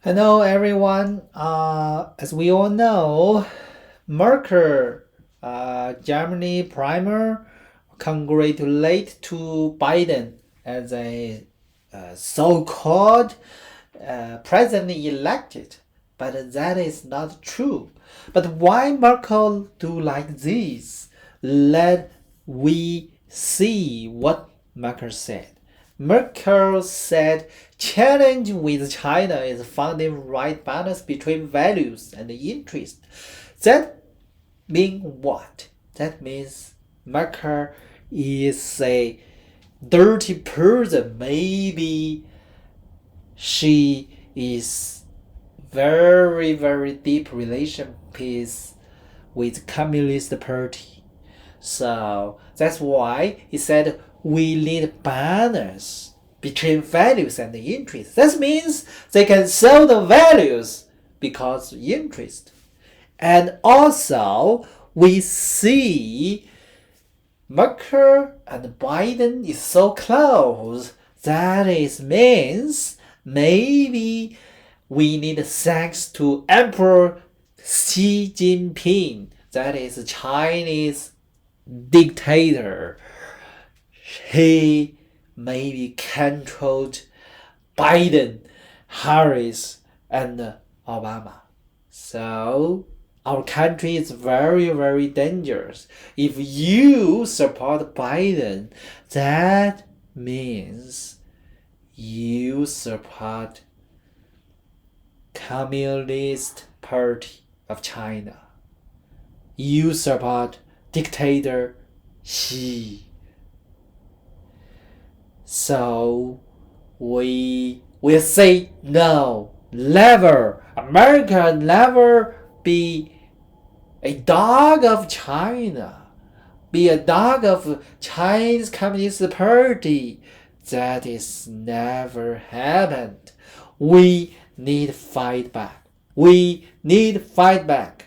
Hello, everyone. As we all know, Merkel, Germany primer, congratulate to Biden as a so-called president elected, but that is not true. But why Merkel do like this? Let we see what Merkel said. Merkel said, challenge with China is finding right balance between values and interest. That means what? That means Merkel is a dirty person. Maybe she is very deep relation peace with Communist Party. So that's why he said we need balance between values and interest. That means they can sell the values because of interest. And also we see Merkel and Biden is so close. That is means maybe we need thanks to Emperor Xi Jinping, that is Chinese dictator. He maybe controlled Biden, Harris, and Obama. So our country is very dangerous. If you support Biden, that means you support Communist Party of China. You support dictator Xi. So we will say no, never. America never be a dog of China, be a dog of Chinese Communist Party. That is never happened. We need fight back. We need fight back.